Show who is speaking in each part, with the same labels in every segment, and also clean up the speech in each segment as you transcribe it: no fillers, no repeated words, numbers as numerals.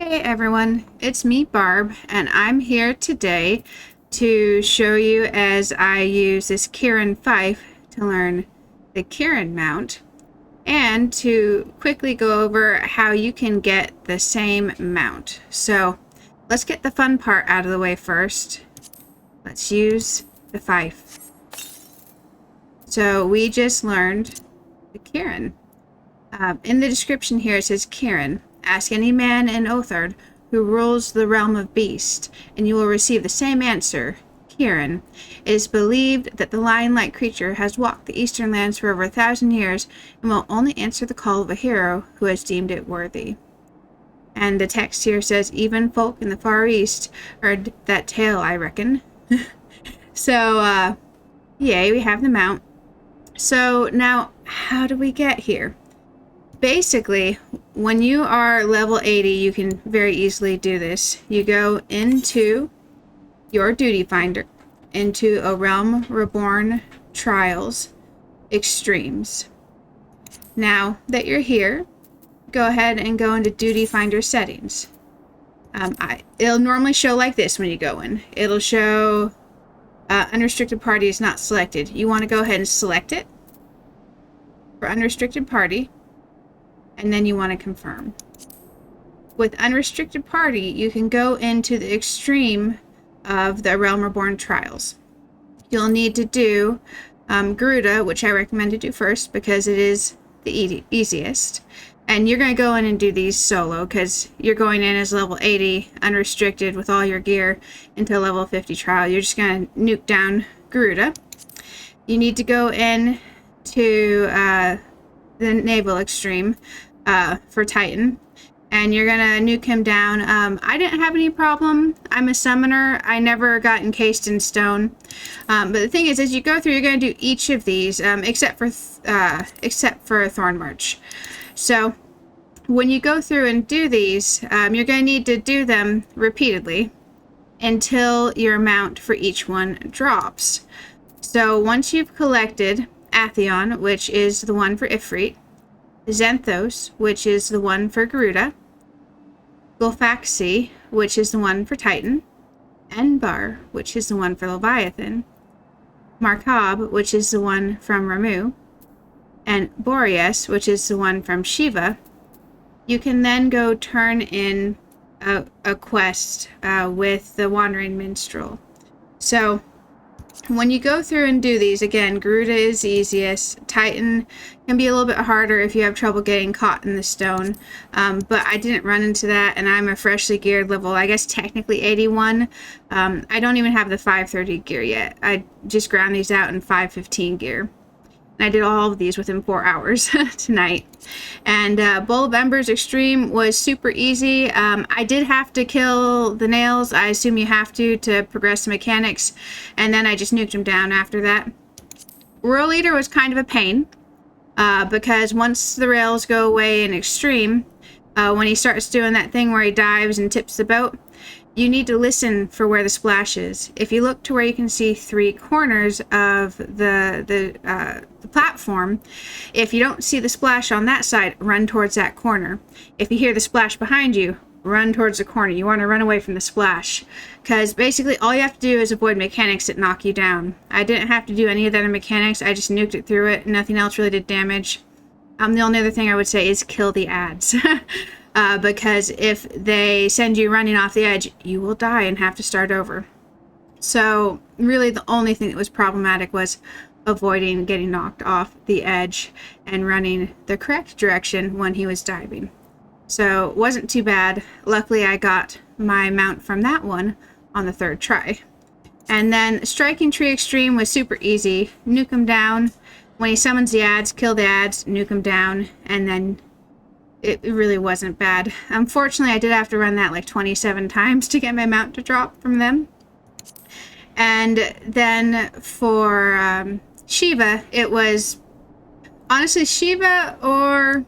Speaker 1: Hey everyone, it's me Barb, and I'm here today to show you as I use this Kirin fife to learn the Kirin mount and to quickly go over how you can get the same mount. So let's get the fun part out of the way first. Let's use the fife. So we just learned the Kirin. In the description here it says Kirin. Ask any man in Othard who rules the realm of beast, and you will receive the same answer, Kirin. It is believed that the lion-like creature has walked the eastern lands for over 1,000 years and will only answer the call of a hero who has deemed it worthy. And the text here says, even folk in the far east heard that tale, I reckon. So, yay, we have the mount. So now, how do we get here? Basically, when you are level 80, you can very easily do this. You go into your duty finder, into A Realm Reborn Trials Extremes. Now that you're here, go ahead and go into duty finder settings. It'll normally show like this when you go in. It'll show unrestricted party is not selected. You want to go ahead and select it for unrestricted party. And then you want to confirm. With unrestricted party, you can go into the extreme of the Realm Reborn Trials. You'll need to do Garuda, which I recommend to do first because it is the easiest. And you're going to go in and do these solo because you're going in as level 80, unrestricted with all your gear into a level 50 trial. You're just going to nuke down Garuda. You need to go in to the naval extreme for Titan, and you're gonna nuke him down. I didn't have any problem. I'm a summoner. I never got encased in stone, but the thing is, as you go through, you're gonna do each of these except for Thorn March. So when you go through and do these, you're gonna need to do them repeatedly until your amount for each one drops. So once you've collected Atheon, which is the one for Ifrit, Xanthos, which is the one for Garuda, Gullfaxi, which is the one for Titan, Enbarr, which is the one for Leviathan, Markab, which is the one from Ramu, and Boreas, which is the one from Shiva, you can then go turn in a quest with the Wandering Minstrel. So when you go through and do these, again, Garuda is easiest. Titan can be a little bit harder if you have trouble getting caught in the stone. But I didn't run into that, and I'm a freshly geared level, I guess technically 81. I don't even have the 530 gear yet. I just ground these out in 515 gear. And I did all of these within 4 hours tonight. And Bowl of Embers Extreme was super easy. I did have to kill the nails. I assume you have to progress the mechanics. And then I just nuked them down after that. Royal Leader was kind of a pain. Because once the rails go away in Extreme, when he starts doing that thing where he dives and tips the boat, you need to listen for where the splash is. If you look to where you can see 3 corners of the platform, if you don't see the splash on that side, run towards that corner. If you hear the splash behind you, run towards the corner. You want to run away from the splash, because basically all you have to do is avoid mechanics that knock you down. I didn't have to do any of that in mechanics. I just nuked it through it. Nothing else really did damage. The only other thing I would say is kill the ads. Because if they send you running off the edge, you will die and have to start over. So really the only thing that was problematic was avoiding getting knocked off the edge and running the correct direction when he was diving. So it wasn't too bad. Luckily I got my mount from that one on the 3rd try. And then Striking Tree Extreme was super easy. Nuke him down. When he summons the ads, kill the ads, nuke him down, and then it really wasn't bad. Unfortunately, I did have to run that like 27 times to get my mount to drop from them. And then for Shiva, it was honestly Shiva or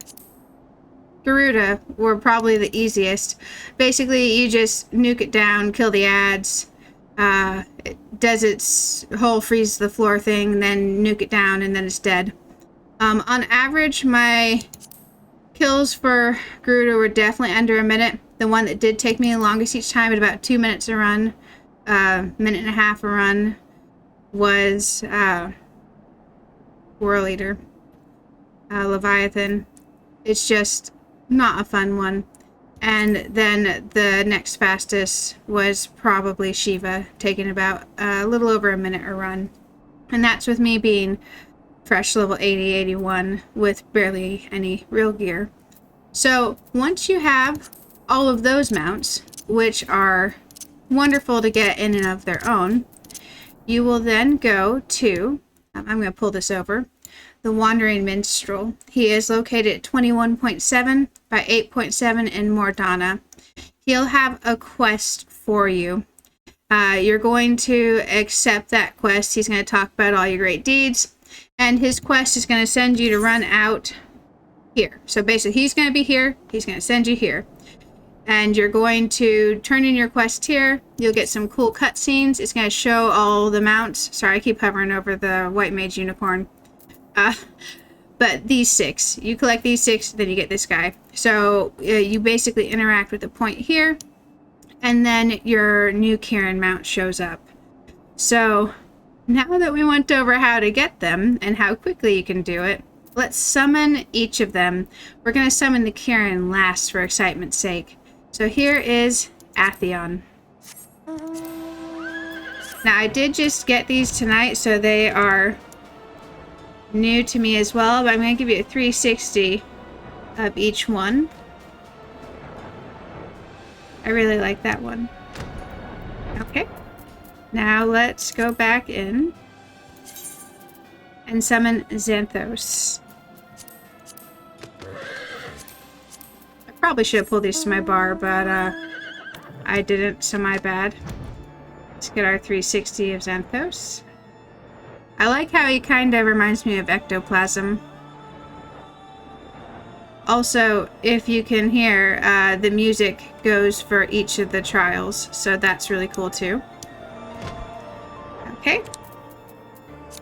Speaker 1: Garuda were probably the easiest. Basically, you just nuke it down, kill the ads. It does its whole freeze the floor thing, then nuke it down, and then it's dead. On average, my kills for Garuda were definitely under a minute. The one that did take me the longest each time, at about 2 minutes a run, minute and a half a run, was Whirl Eater, Leviathan. It's just not a fun one. And then the next fastest was probably Shiva, taking about a little over a minute a run. And that's with me being fresh level 80, 81 with barely any real gear. So once you have all of those mounts, which are wonderful to get in and of their own, you will then go to, I'm going to pull this over, the Wandering Minstrel. He is located at 21.7 by 8.7 in Mordana. He'll have a quest for you. You're going to accept that quest. He's going to talk about all your great deeds, and his quest is going to send you to run out here. So basically, he's going to be here. He's going to send you here. And you're going to turn in your quest here. You'll get some cool cutscenes. It's going to show all the mounts. Sorry, I keep hovering over the White Mage Unicorn. But these 6. You collect these 6, then you get this guy. So you basically interact with the point here, and then your new Kirin mount shows up. So now that we went over how to get them and how quickly you can do it, let's summon each of them. We're going to summon the Kirin last for excitement's sake. So here is Atheon. Now I did just get these tonight, so they are new to me as well, but I'm going to give you a 360 of each one. I really like that one. Okay. Now let's go back in and summon Xanthos. I probably should have pulled these to my bar, but I didn't, so my bad. Let's get our 360 of Xanthos. I like how he kind of reminds me of ectoplasm. Also, if you can hear, the music goes for each of the trials, so that's really cool too. Okay.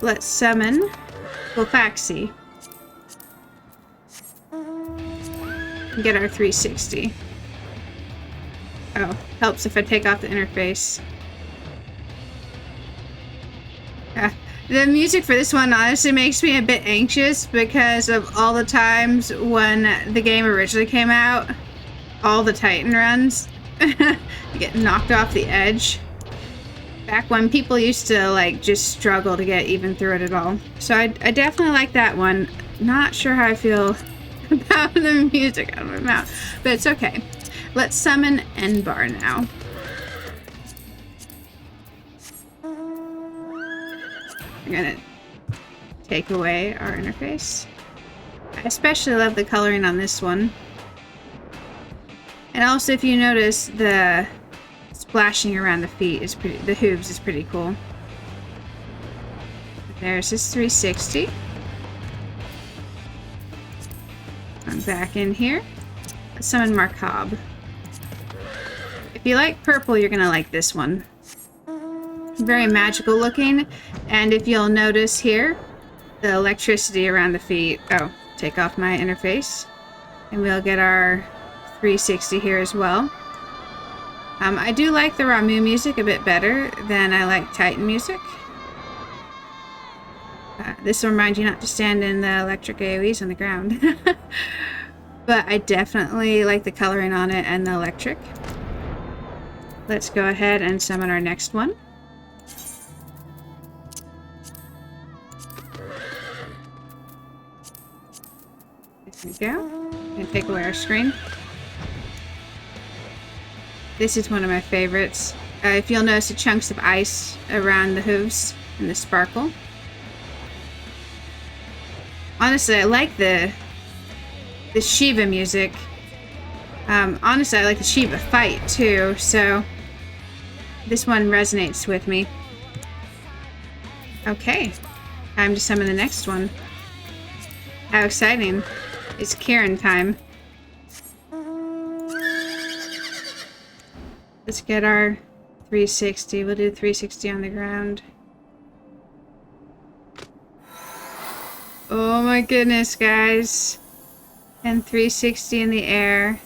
Speaker 1: Let's summon Gullfaxi. Get our 360. Oh, helps if I take off the interface. The music for this one honestly makes me a bit anxious because of all the times when the game originally came out, all the Titan runs get knocked off the edge. Back when people used to like just struggle to get even through it at all. So I definitely like that one. Not sure how I feel about the music out of my mouth, but it's okay. Let's summon Enbarr now. I'm gonna take away our interface. I especially love the coloring on this one. And also, if you notice, the splashing around the feet is pretty, the hooves is pretty cool. There's this 360. I'm back in here. Let's summon Markab. If you like purple, you're gonna like this one. Very magical looking, and if you'll notice here, the electricity around the feet. Oh, take off my interface, and we'll get our 360 here as well. I do like the Ramu music a bit better than I like Titan music. This will remind you not to stand in the electric AoEs on the ground. But I definitely like the coloring on it and the electric. Let's go ahead and summon our next one. There we go. And take away our screen. This is one of my favorites. If you'll notice the chunks of ice around the hooves and the sparkle. Honestly, I like the Shiva music. Honestly, I like the Shiva fight too, so this one resonates with me. Okay, time to summon the next one. How exciting. It's Kirin time. Let's get our 360. We'll do 360 on the ground. Oh my goodness, guys. And 360 in the air.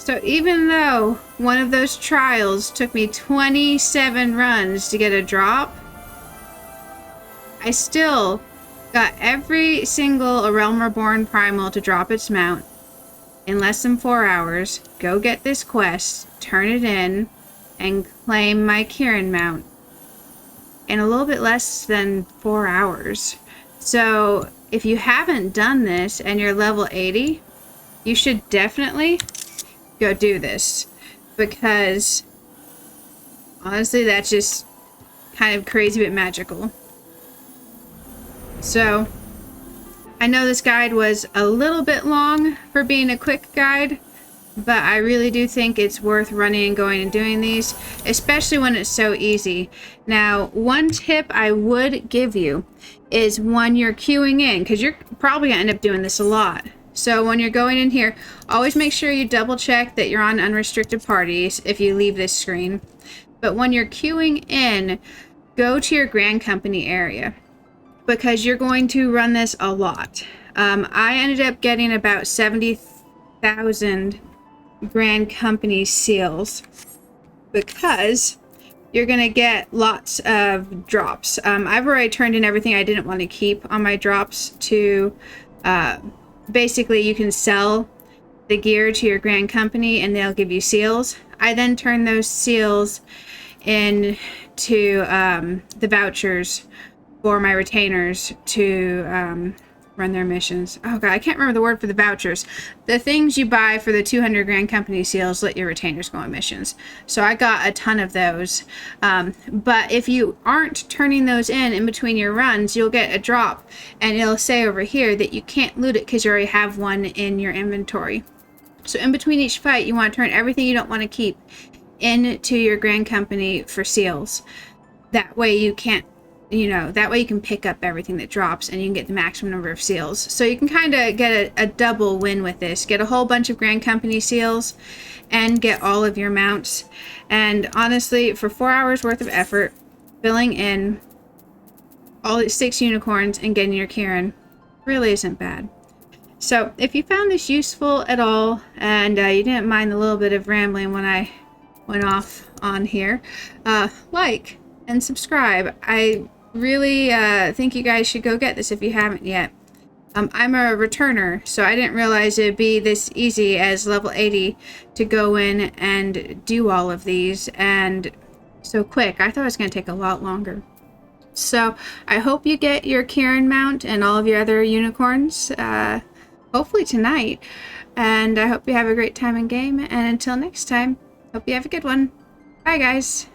Speaker 1: So even though one of those trials took me 27 runs to get a drop, I still got every single A Realm Reborn Primal to drop its mount in less than 4 hours, go get this quest, turn it in, and claim my Kirin mount in a little bit less than 4 hours. So if you haven't done this and you're level 80, you should definitely go do this, because honestly that's just kind of crazy but magical. So I know this guide was a little bit long for being a quick guide, but I really do think it's worth running and going and doing these, especially when it's so easy. Now, one tip I would give you is when you're queuing in, because you're probably gonna end up doing this a lot. So when you're going in here, always make sure you double check that you're on unrestricted parties if you leave this screen. But when you're queuing in, go to your Grand Company area, because you're going to run this a lot. I ended up getting about 70,000 Grand Company seals, because you're gonna get lots of drops. I've already turned in everything I didn't want to keep on my drops to basically you can sell the gear to your Grand Company and they'll give you seals. I then turn those seals into the vouchers for my retainers to run their missions. Oh god, I can't remember the word for the vouchers. The things you buy for the 200 Grand Company seals let your retainers go on missions. So I got a ton of those. But if you aren't turning those in between your runs, you'll get a drop and it'll say over here that you can't loot it because you already have one in your inventory. So in between each fight, you want to turn everything you don't want to keep into your Grand Company for seals. That way you can't, that way you can pick up everything that drops and you can get the maximum number of seals. So you can kind of get a double win with this. Get a whole bunch of Grand Company seals and get all of your mounts. And honestly, for 4 hours worth of effort, filling in all 6 unicorns and getting your Kirin really isn't bad. So if you found this useful at all and you didn't mind the little bit of rambling when I went off on here, like and subscribe. I really think you guys should go get this if you haven't yet. I'm a returner, so I didn't realize it'd be this easy as level 80 to go in and do all of these, and so quick. I thought it was going to take a lot longer. So I hope you get your Kirin mount and all of your other unicorns hopefully tonight, and I hope you have a great time in game, and until next time, hope you have a good one. Bye guys.